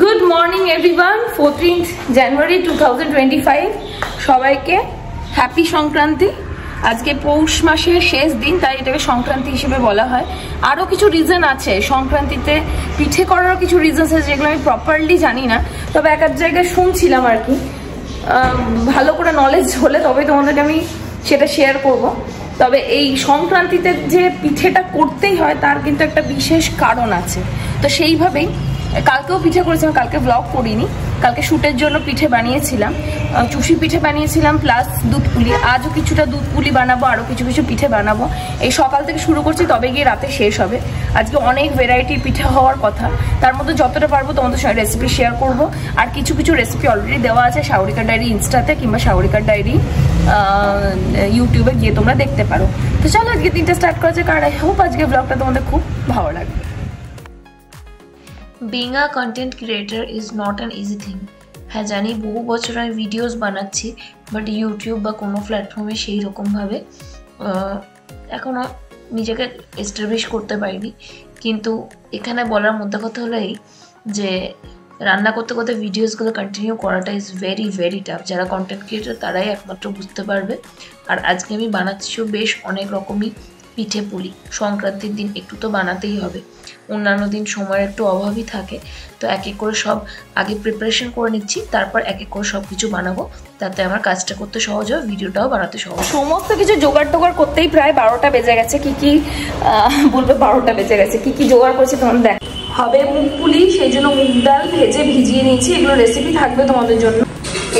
Good morning everyone. 14th জানুয়ারি 2025 সবাইকে happy Sankranti. আজকে পৌষ মাসের শেষ দিন, তাই এটাকে সংক্রান্তি হিসেবে বলা হয়। আরও কিছু রিজন আছে সংক্রান্তিতে পিঠে করারও কিছু রিজনস আছে যেগুলো আমি প্রপারলি জানি না, তবে এক এক জায়গায় শুনছিলাম আর কি। ভালো করে নলেজ হলে তবে তোমাদেরকে আমি সেটা শেয়ার করব। তবে এই সংক্রান্তিতে যে পিঠেটা করতেই হয় তার কিন্তু একটা বিশেষ কারণ আছে। তো সেইভাবেই কালকেও পিঠে করেছিলাম, কালকে ব্লগ করিনি, কালকে শ্যুটের জন্য পিঠে বানিয়েছিলাম, চুষি পিঠে বানিয়েছিলাম প্লাস দুধ পুলি। আজও কিছুটা দুধ পুলি বানাবো, আরও কিছু কিছু পিঠে বানাবো। এই সকাল থেকে শুরু করছি, তবে গিয়ে রাতে শেষ হবে। আজকে অনেক ভ্যারাইটির পিঠে হওয়ার কথা, তার মধ্যে যতটা পারবো তোমাদের সঙ্গে রেসিপি শেয়ার করব। আর কিছু কিছু রেসিপি অলরেডি দেওয়া আছে সাগরিকা ডায়েরি ইনস্টাতে, কিংবা সাগরিকা ডায়েরি ইউটিউবে গিয়ে তোমরা দেখতে পারো। তো চলো আজকে দিনটা স্টার্ট করা যাক। আর আই হোপ আজকে ব্লগটা তোমাদের খুব ভালো লাগবে। Being a content creator is not an easy thing. হ্যাঁ জানি বহু বছর আমি ভিডিওস বানাচ্ছি, বাট ইউটিউব বা কোনো প্ল্যাটফর্মে সেই রকমভাবে এখনও নিজেকে এস্টাবলিশ করতে পারিনি। কিন্তু এখানে বলার মধ্যে কথা হলো এই যে রান্না করতে করতে ভিডিওসগুলো কন্টিনিউ করাটা ইজ ভেরি ভেরি টাফ। যারা কন্টেন্ট ক্রিয়েটার তারাই একমাত্র বুঝতে পারবে। আর আজকে আমি বানাচ্ছিও বেশ অনেক রকমই পিঠে পুলি। সংক্রান্তির দিন একটু তো বানাতেই হবে, অন্যান্য দিন সময়ের একটু অভাবই থাকে। তো এক এক করে সব আগে প্রিপারেশন করে নিচ্ছি, তারপর এক এক করে সব কিছু বানাবো, তাতে আমার কাজটা করতে সহজ হয়, ভিডিওটাও বানাতে সহজ। সমস্ত কিছু জোগাড় টোগাড় করতেই প্রায় 12টা বেজে গেছে। কি কি বলবে, 12টা বেজে গেছে। কি কি জোগাড় করছি তোমাদের দেখ। হবে মুগ পুলি, সেই জন্য মুগ ডাল ভেজে ভিজিয়ে নিয়েছি, এগুলো রেসিপি থাকবে তোমাদের জন্য।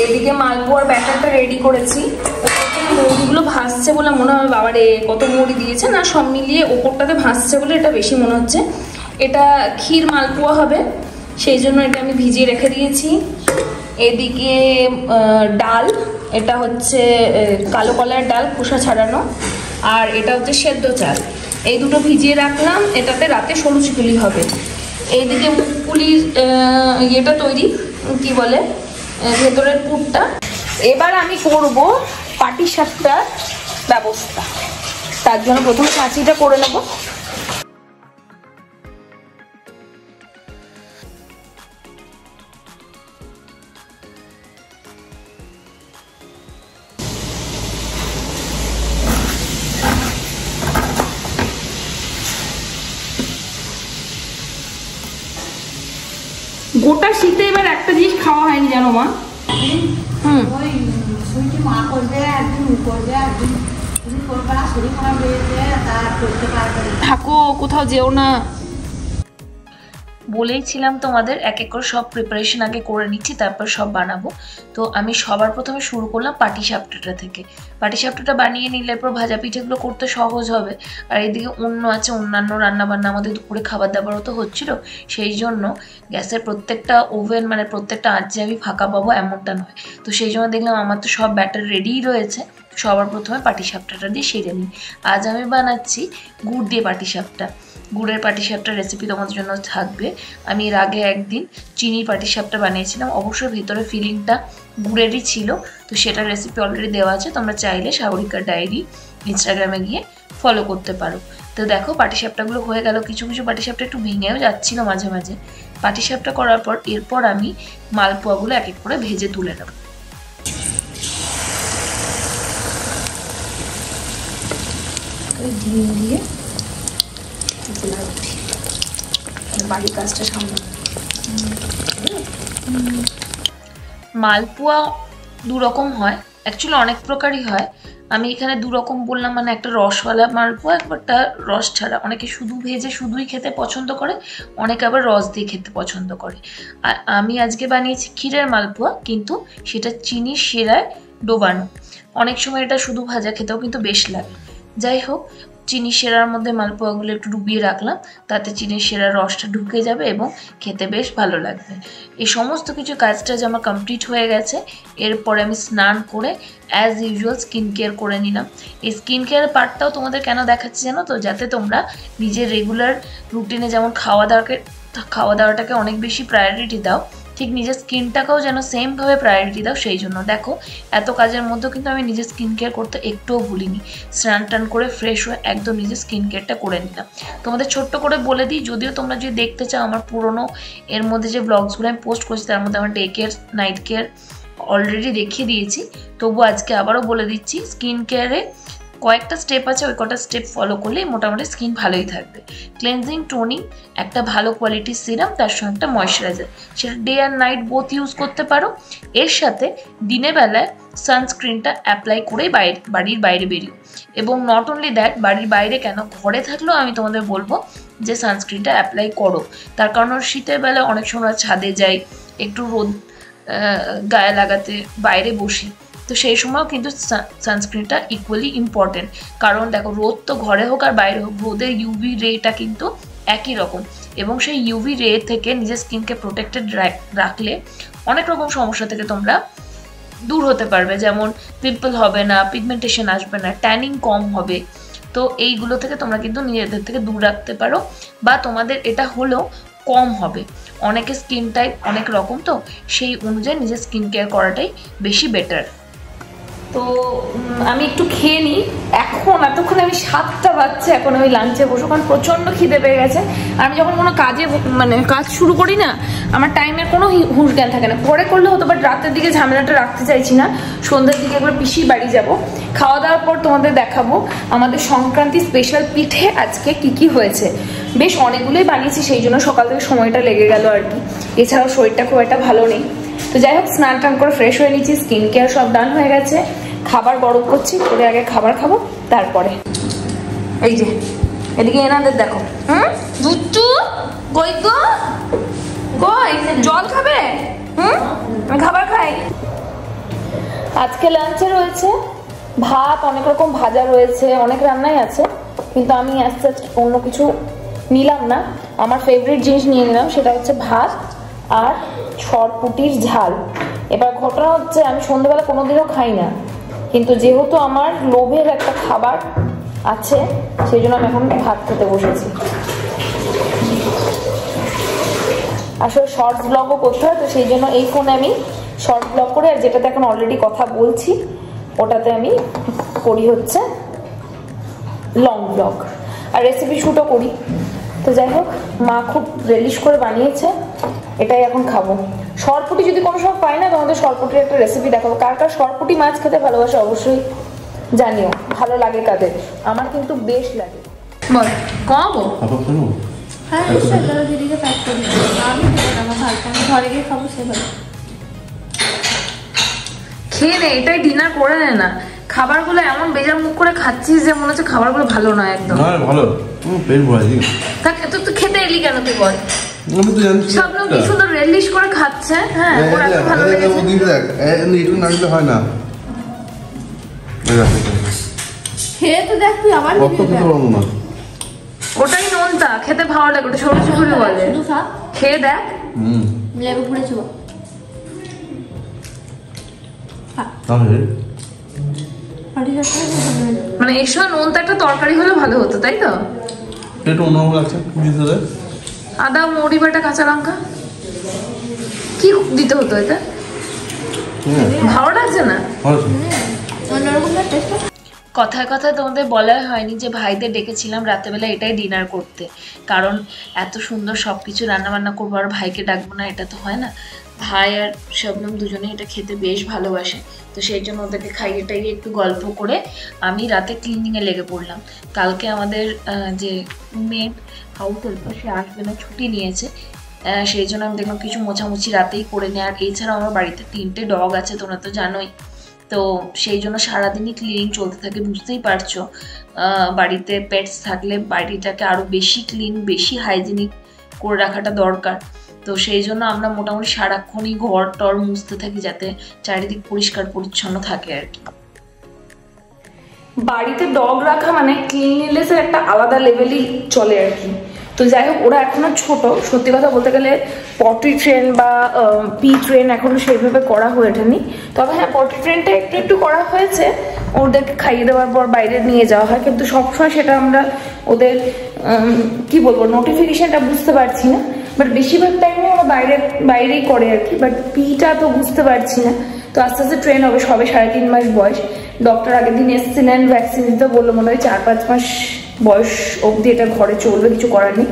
এদিকে মালপোয়ার ব্যাটারটা রেডি করেছি। মুড়িগুলো ভাসছে বলে মনে হয়, বাবারে কত মুড়ি দিয়েছে না, সব মিলিয়ে ওপরটাতে ভাসছে বলে এটা বেশি মনে হচ্ছে। এটা ক্ষীর মালপোয়া হবে, সেই জন্য এটা আমি ভিজিয়ে রেখে দিয়েছি। এদিকে ডাল, এটা হচ্ছে কালো কলার ডাল খোসা ছাড়ানো, আর এটা হচ্ছে সেদ্ধ চাল। এই দুটো ভিজিয়ে রাখলাম, এটাতে রাতে সরু চিকুলি হবে। এইদিকে মুগ পুলির ইয়েটা তৈরি, কি বলে, ভেতরের পুরটা। এবার আমি করব পাটিসাপটার ব্যবস্থা। তার জন্য প্রথমে কাঁচিটা করে নেব। গোটা শীতে এবার একটা জিনিস খাওয়া হয়নি জানো মা। থাকো, কোথাও যেও না। বলেইছিলাম তোমাদের এক এক করে সব প্রিপারেশন আগে করে নিচ্ছি, তারপর সব বানাবো। তো আমি সবার প্রথমে শুরু করলাম পাটিসাপটাটা থেকে। পাটিসাপটাটা বানিয়ে নিলে এরপর ভাজা পিঠেগুলো করতে সহজ হবে। আর এদিকে আছে অন্যান্য রান্নাবান্না, আমাদের দুপুরে খাবার দাবারও তো হচ্ছিল, সেই জন্য গ্যাসের প্রত্যেকটা ওভেন মানে প্রত্যেকটা আঁচ যে আমি ফাঁকা পাবো এমনটা নয়। তো সেই জন্য দেখলাম আমার তো সব ব্যাটার রেডিই রয়েছে, সবার প্রথমে পাটিসাপটাটা দিয়ে সেরে নিই। আজ আমি বানাচ্ছি গুড় দিয়ে পাটিসাপটা। গুড়ের পাটিসাপটার রেসিপি তোমাদের জন্য থাকবে। আমি এর আগে একদিন চিনির পাটিসাপটা বানিয়েছিলাম, অবশ্যই ভিতরে ফিলিংটা গুড়েরই ছিল। তো সেটার রেসিপি অলরেডি দেওয়া আছে, তোমরা চাইলে সাগরিকা ডায়েরি ইনস্টাগ্রামে গিয়ে ফলো করতে পারো। তো দেখো পাটিসাপটাগুলো হয়ে গেল। কিছু কিছু পাটিসাপটা একটু ভেঙেও যাচ্ছিল মাঝে মাঝে। পাটিসাপটা করার পর এরপর আমি মালপোয়াগুলো এক এক করে ভেজে তুলে নেব। ডিম দিয়ে বাড়ির কাজটা সামনে। মালপোয়া দু রকম হয়, অ্যাকচুয়ালি অনেক প্রকারই হয়। আমি এখানে দু রকম বললাম, মানে একটা রসওয়ালা মালপোয়া, একটা রস ছাড়া। অনেকে শুধু ভেজে শুধুই খেতে পছন্দ করে, অনেকে আবার রস দিয়ে খেতে পছন্দ করে। আর আমি আজকে বানিয়েছি ক্ষীরের মালপোয়া, কিন্তু সেটা চিনির শিরায় ডোবানো। অনেক সময় এটা শুধু ভাজা খেতেও কিন্তু বেশ লাগে। যাই হোক, চিনি শিরার মধ্যে মালপোয়াগুলো একটু ডুবিয়ে রাখলাম, তাতে চিনি শিরার রসটা ঢুকে যাবে এবং খেতে বেশ ভালো লাগবে। এই সমস্ত কিছু কাজটা যে আমার কমপ্লিট হয়ে গেছে। এরপরে আমি স্নান করে অ্যাজ ইউজুয়াল স্কিন কেয়ার করে নিলাম। এই স্কিন কেয়ার পার্টটাও তোমাদের কেন দেখাচ্ছি জানো তো, যাতে তোমরা নিজের রেগুলার রুটিনে যেমন খাওয়া দাওয়াটাকে অনেক বেশি প্রায়োরিটি দাও, ঠিক নিজের স্কিনটাকেও যেন সেমভাবে প্রায়োরিটি দাও। সেই জন্য দেখো এত কাজের মধ্যেও কিন্তু আমি নিজের স্কিন কেয়ার করতে একটুও ভুলিনি। স্নান টান করে ফ্রেশ হয়ে একদম নিজের স্কিন কেয়ারটা করে নিলাম। তোমাদের ছোট্ট করে বলে দিই, যদিও তোমরা যদি দেখতে চাও আমার পুরনো এর মধ্যে যে ব্লগসগুলো আমি পোস্ট করছি তার মধ্যে আমার day care night care already দেখিয়ে দিয়েছি, তবু আজকে আবারও বলে দিচ্ছি। স্কিন কেয়ারে কয়েকটা স্টেপ আছে, ওই কটা স্টেপ ফলো করলেই মোটামুটি স্কিন ভালোই থাকবে। ক্লেনজিং, টোনিং, একটা ভালো কোয়ালিটির সিরাম, তার সঙ্গে একটা ময়শ্চারাইজার, সেটা day and night both use করতে পারো। এর সাথে দিনের বেলায় সানস্ক্রিনটা অ্যাপ্লাই করেই বাড়ির বাইরে বেরিও। এবং নট অনলি দ্যাট, বাড়ির বাইরে কেন, ঘরে থাকলেও আমি তোমাদের বলবো যে সানস্ক্রিনটা অ্যাপ্লাই করো। তার কারণ শীতের বেলায় অনেক সময় ছাদে যাই, একটু রোদ গায়ে লাগাতে বাইরে বসি, তো সেই সময়ও কিন্তু সানস্ক্রিনটা ইকুয়ালি ইম্পর্টেন্ট। কারণ দেখো রোদ তো ঘরে হোক আর বাইরে হোক, রোদের ইউভি রেটা কিন্তু একই রকম, এবং সেই ইউভি রে থেকে নিজের স্কিনকে প্রোটেক্টেড রাখলে অনেক রকম সমস্যা থেকে তোমরা দূর হতে পারবে। যেমন পিম্পল হবে না, পিগমেন্টেশন আসবে না, ট্যানিং কম হবে। তো এইগুলো থেকে তোমরা কিন্তু নিজেদের থেকে দূর রাখতে পারো, বা তোমাদের এটা হলেও কম হবে। অনেকের স্কিন টাইপ অনেক রকম, তো সেই অনুযায়ী নিজের স্কিন কেয়ার করাটাই বেশি বেটার। তো আমি একটু খেয়ে নিই। এতক্ষণ আমি 7টা বাজছে, এখন আমি লাঞ্চে বসবো, কারণ প্রচণ্ড খিদে পেয়ে গেছে। আমি যখন কোনো কাজ শুরু করি না, আমার টাইমের কোনো হুঁশ জ্ঞান থাকে না। পরে করলে হতো, বাট রাতের দিকে ঝামেলাটা রাখতে চাইছি না। সন্ধ্যের দিকে একবার পিসির বাড়ি যাব, খাওয়া দাওয়ার পর তোমাদের দেখাবো আমাদের সংক্রান্তি স্পেশাল পিঠে আজকে কি হয়েছে। বেশ অনেকগুলোই বানিয়েছি, সেই জন্য সকাল থেকে সময়টা লেগে গেল আর কি। এছাড়াও শরীরটা খুব একটা ভালো নেই। তো যাই হোক, স্নান টান করে ফ্রেশ হয়ে নিচ্ছি, স্কিন কেয়ার সব ডান হয়ে গেছে। খাবার গরম করছি, করে আগে খাবার খাবো, তারপরে এই যে এদিকে এনাদের দেখো। দুট্টু কই গো, কই জল খাবে? আমি খাবার খাই। আজকে লাঞ্চে রয়েছে ভাত, অনেক রকম ভাজা রয়েছে, অনেক রান্নাই আছে, কিন্তু আমি আস্তে আস্তে অন্য কিছু নিলাম না। আমার ফেভারিট জিনিস নিয়ে নিলাম, সেটা হচ্ছে ভাত আর সরপুটির ঝাল। এবার ঘটনা হচ্ছে, আমি সন্ধ্যেবেলা কোনোদিনও খাই না, কিন্তু যেহেতু আমার লোভের একটা খাবার আছে, সেই জন্য আমি এখন ভাত খেতে বসেছি। আসলে শর্টস ব্লগও করতে হয়, তো সেই জন্য এই ফোনে আমি শর্ট ব্লগ করে, আর যেটাতে এখন অলরেডি কথা বলছি ওটাতে আমি করি হচ্ছে লং ব্লগ, আর রেসিপি শ্যুটও করি। তো যাই হোক, মা খুব রেলিশ করে বানিয়েছে, এটাই এখন খাবো। সরপুটি যদি কোনো সময় পাই না, তোমাদের সরপুটির একটা রেসিপি দেখাবো। কার কার সরপুটি মাছ খেতে ভালোবাসে অবশ্যই জানিও, ভালো লাগে কাদের। আমার কিন্তু বেশ লাগে। বল কমাবো? হ্যাঁ নিশ্চয়ই, দিদিকে প্যাক করে দিচ্ছি। আমি আমার ভাইকে আমি ঘরে গিয়ে খাবো, সে ভালো খেয়ে নে, এটাই ডিনার করে নে না। খাবারগুলো এমন বেজার মুখ করে খাচ্ছিস যে মনে হচ্ছে খাবারগুলো ভালো নয় একদম। ভালো, পেট ভরে দিই। তুই খেতে এলি কেন তুই বল? আমি তো জানি সব লোক কি সুন্দর রেলিশ করে খাচ্ছে। হ্যাঁ, ওর এত ভালো লেগেছে। একটু না দিলে হয় না। খেয়ে তো দেখ, তুই আমার কত খেতে পারবো না। ওটাই নোনতা, খেতে ভালো লাগে, ওটা ছোট ছোট বলে। শুধু খা, খেয়ে দেখ। লেবু পুড়ে চুবা। মানে এর সঙ্গে নোনতা একটা তরকারি হলে ভালো হতো, তাই তো? একটু অন্যরকম লাগছে। আদা, মৌরি বাটা, কাঁচা লঙ্কা কি দিতে হতো? এটা ভালো লাগছে না? কথায় কথায় তোমাদের বলা হয়নি যে ভাইদের ডেকেছিলাম রাতেবেলা এটাই ডিনার করতে, কারণ এত সুন্দর সব কিছু রান্নাবান্না করবো আর ভাইকে ডাকবো না, এটা তো হয় না। ভাই আর শবনম দুজনে এটা খেতে বেশ ভালোবাসে, তো সেই জন্য ওদেরকে খাইয়ে টাইয়ে একটু গল্প করে আমি রাতে ক্লিনিংয়ে লেগে পড়লাম। কালকে আমাদের যে মেড হাউস হেল্পার সে আসবে না, ছুটি নিয়েছে, সেই জন্য আমি দেখলাম কিছু মোছামুছি রাতেই করে নেয়। আর এছাড়াও আমার বাড়িতে 3টে ডগ আছে, তোমরা তো জানোই, তো সেই জন্য সারাদিনই ক্লিনিং চলতে থাকে। বুঝতেই পারছো, বাড়িতে পেটস থাকলে বাড়িটাকে আরও বেশি ক্লিন, বেশি হাইজিনিক করে রাখাটা দরকার। তো সেই জন্য আমরা মোটামুটি সারাক্ষণই ঘর টর মুছতে থাকি, যাতে চারিদিক পরিষ্কার পরিচ্ছন্ন থাকে আর কি। বাড়িতে ডগ রাখা মানে ক্লিনলিনেসের একটা আলাদা লেভেলই চলে আর কি। তো যাই হোক, ওরা এখনো ছোট, সত্যি কথা বলতে গেলে পটি ট্রেন বা পি ট্রেন এখনো সেইভাবে করা হয়ে ওঠেনি। তবে হ্যাঁ, পটি ট্রেনটা একটু একটু করা হয়েছে, ওদেরকে খাইয়ে দেওয়ার পর বাইরে নিয়ে যাওয়া হয়, কিন্তু সবসময় সেটা আমরা ওদের কি বলবো নোটিফিকেশনটা বুঝতে পারছি না। বাট বেশিরভাগ টাইমে আমরা বাইরেই করে আর কি। বাট পিটা তো বুঝতে পারছি না, তো আস্তে আস্তে ট্রেন হবে। সবে 3.5 মাস বয়স। ডক্টর আগের দিন এসেছিলেন, ভ্যাকসিন দিতে বললো, মনে হয় 4-5 মাস বয়স অবধি এটা ঘরে চলবে, কিছু করার নেই।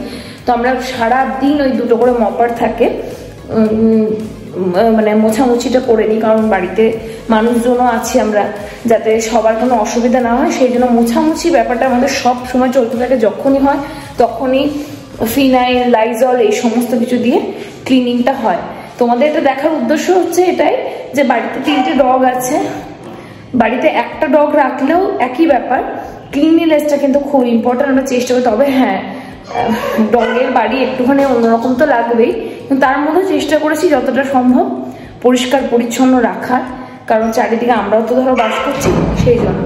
তো আমরা সারাদিন ওই 2টো করে মপার থাকে, মানে মোছামুছিটা করে নিই, কারণ বাড়িতে মানুষজনও আছি আমরা, যাতে সবার কোনো অসুবিধা না হয়। সেই জন্য মোছামুছি ব্যাপারটা আমাদের সব সময় চলতে থাকে। যখনই হয় তখনই ফিনাইল, লাইজল এই সমস্ত কিছু দিয়ে ক্লিনিংটা হয়। তোমাদের এটা দেখার উদ্দেশ্য হচ্ছে এটাই যে বাড়িতে 3টে ডগ আছে, বাড়িতে একটা ডগ রাখলেও একই ব্যাপার, ক্লিনলিনেসটা কিন্তু খুব ইম্পর্টেন্ট। আমরা চেষ্টা করি। তবে হ্যাঁ, ডগের বাড়ি একটুখানি অন্যরকম তো লাগবেই, কিন্তু তার মধ্যে চেষ্টা করেছি যতটা সম্ভব পরিষ্কার পরিচ্ছন্ন রাখার, কারণ চারিদিকে আমরাও তো ধরো বাস করছি, সেই জন্য।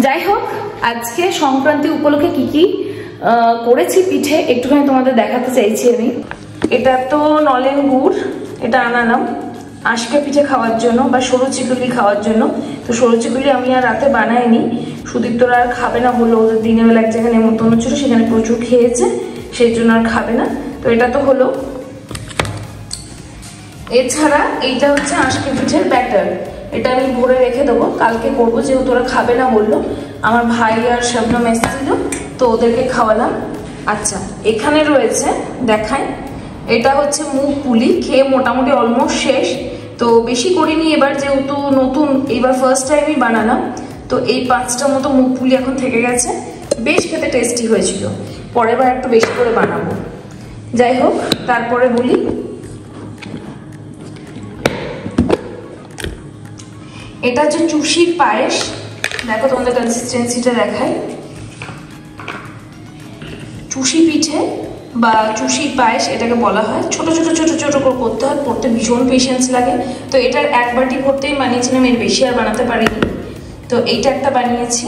যাই হোক, আজকে সংক্রান্তি উপলক্ষে কি কি করেছি পিঠে একটুখানি তোমাদের দেখাতে চাইছি আমি। এটা তো নলেন গুড়, এটা আনালাম আশকা পিঠে খাওয়ার জন্য বা সরু চিকুলি খাওয়ার জন্য। তো সরু চিকুলি আমি আর রাতে বানাইনি, সুদীপ্তরা আর খাবে না বললো, ওদের দিনের বেলা এক জায়গায় নেমন্তন্ন ছিল, সেখানে প্রচুর খেয়েছে, সেই জন্য আর খাবে না। তো এটা তো হলো। এছাড়া এইটা হচ্ছে আশকা পিঠের ব্যাটার, এটা আমি ভরে রেখে দেবো, কালকে করবো, যেহেতু ওরা খাবে না বললো। আমার ভাই আর শবনম এসেছিল, তো ওদেরকে খাওয়ালাম। আচ্ছা, এখানে রয়েছে, দেখাই, এটা হচ্ছে মুগ পুলি, খেয়ে মোটামুটি অলমোস্ট শেষ। তো বেশি করিনি এবার, যেহেতু নতুন, এইবার ফার্স্ট টাইমই বানালাম। তো এই 5টা মতো মুগ পুলি এখন থেকে গেছে, বেশ খেতে টেস্টি হয়েছিল। পরের বার একটু বেশি করে বানাবো। যাই হোক, তারপরে বলি, এটা হচ্ছে চুষির পায়েস। দেখো তোমাদের কনসিস্টেন্সিটা দেখাই। চুষি পিঠে বা চুষির পায়েস এটাকে বলা হয়। ছোট ছোট ছোট ছোট করে করতে হয়, করতে ভীষণ পেশেন্স লাগে। তো এটার 1 বাটি করতেই বানিয়েছিলাম, এর বেশি আর বানাতে পারিনি। তো এইটা একটা বানিয়েছি।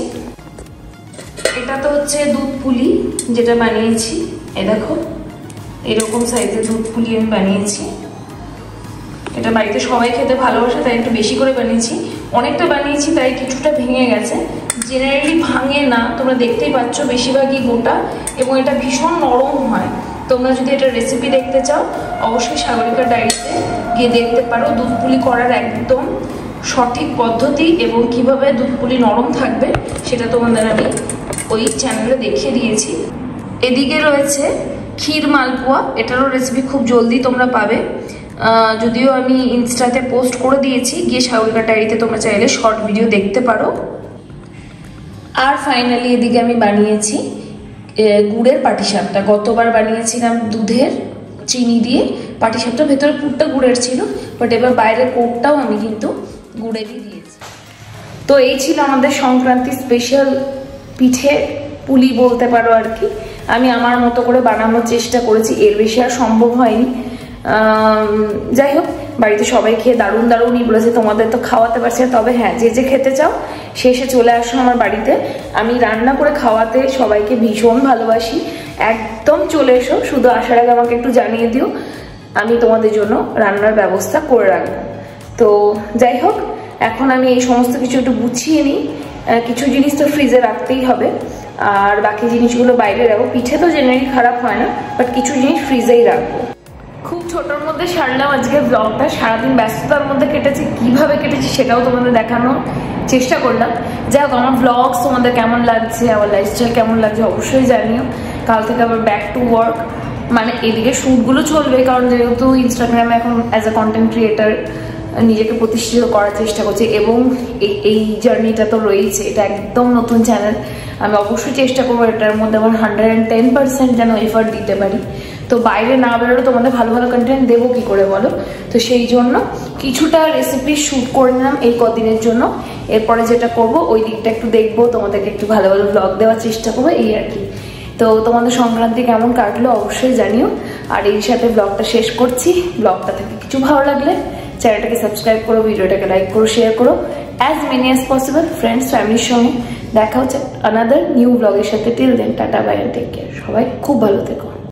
এটা তো হচ্ছে দুধ পুলি, যেটা বানিয়েছি, এই দেখো এরকম সাইজের দুধ পুলি আমি বানিয়েছি। এটা বাড়িতে সবাই খেতে ভালোবাসে, তাই একটু বেশি করে বানিয়েছি। অনেকটা বানিয়েছি, তাই কিছুটা ভেঙে গেছে। জেনারেলি ভাঙে না, তোমরা দেখতেই পাচ্ছ, বেশিরভাগই গোটা, এবং এটা ভীষণ নরম হয়। তোমরা যদি এটা রেসিপি দেখতে চাও, অবশ্যই সাগরিকা ডায়েরিতে গিয়ে দেখতে পারো। দুধ পুলি করার একদম সঠিক পদ্ধতি এবং কিভাবে দুধ পুলি নরম থাকবে সেটা তোমাদের আমি ওই চ্যানেলে দেখিয়ে দিয়েছি। এদিকে রয়েছে ক্ষীর মালপোয়া, এটারও রেসিপি খুব জলদি তোমরা পাবে, যদিও আমি ইনস্টাতে পোস্ট করে দিয়েছি, গিয়ে সাগরিকা ডায়েরিতে তোমরা চাইলে শর্ট ভিডিও দেখতে পারো। আর ফাইনালি এদিকে আমি বানিয়েছি গুড়ের পাটিসাপটা। গতবার বানিয়েছিলাম দুধের চিনি দিয়ে পাটিসাপটা, ভেতরে পুরটা গুড়ের ছিল, বাট এবার বাইরের কোটটাও আমি কিন্তু গুড়েরই দিয়েছি। তো এই ছিল আমাদের সংক্রান্তি স্পেশাল পিঠে পুলি বলতে পারো আর কি। আমি আমার মতো করে বানানোর চেষ্টা করেছি, এর বেশি আর সম্ভব হয়নি। যাই হোক, বাড়িতে সবাই খেয়ে দারুণ দারুণই বলেছে। তোমাদের তো খাওয়াতে পারছি না, তবে হ্যাঁ, যে যে খেতে চাও সে এসে চলে আসো আমার বাড়িতে। আমি রান্না করে খাওয়াতে সবাইকে ভীষণ ভালোবাসি। একদম চলে এসো, শুধু আসার আগে আমাকে একটু জানিয়ে দিও, আমি তোমাদের জন্য রান্নার ব্যবস্থা করে রাখবো। তো যাই হোক, এখন আমি এই সমস্ত কিছু একটু গুছিয়ে নিই। কিছু জিনিস তো ফ্রিজে রাখতেই হবে, আর বাকি জিনিসগুলো বাইরে রাখবো। পিঠে তো জেনারেলি খারাপ হয় না, বাট কিছু জিনিস ফ্রিজেই রাখবো। খুব ছোটোর মধ্যে সারলাম আজকে ব্লগটা। সারাদিন ব্যস্ততার মধ্যে কেটেছে, কিভাবে কেটেছি সেটাও তোমাদের দেখানোর চেষ্টা করলাম। যাই হোক, আমার ব্লগস তোমাদের কেমন লাগছে, আমার লাইফস্টাইল কেমন লাগছে অবশ্যই জানিও। কাল থেকে আবার ব্যাক টু ওয়ার্ক, মানে এদিকে শ্যুটগুলো চলবে, কারণ যেহেতু ইনস্টাগ্রামে এখন অ্যাজ এ কন্টেন্ট ক্রিয়েটার নিজেকে প্রতিষ্ঠিত করার চেষ্টা করছি, এবং এই জার্নিটা তো রয়েছে, এটা একদম নতুন চ্যানেল। আমি অবশ্যই চেষ্টা করবো এটার মধ্যে আমার 110% যেন এফার্ট দিতে পারি। তো বাইরে না বেরোলে তোমাদের ভালো ভালো কন্টেন্ট দেবো কি করে বলো? তো সেই জন্য কিছুটা রেসিপি শ্যুট করে নিলাম এই কদিনের জন্য। এরপরে যেটা করব ওই দিকটা একটু দেখবো, তোমাদেরকে একটু ভালো ভালো ব্লগ দেওয়ার চেষ্টা করবো, এই আর কি। তো তোমাদের সংক্রান্তি কেমন কাটলো অবশ্যই জানিও। আর এই সাথে ব্লগটা শেষ করছি। ব্লগটা থেকে কিছু ভালো লাগলে চ্যানেলটাকে সাবস্ক্রাইব করো, ভিডিওটাকে লাইক করো, শেয়ার করো, as many as possible friends ফ্যামিলির সঙ্গে। দেখা হচ্ছে আনাদার নিউ ব্লগের সাথে। Till then tata, bye and take care. সবাই খুব ভালো থেকো।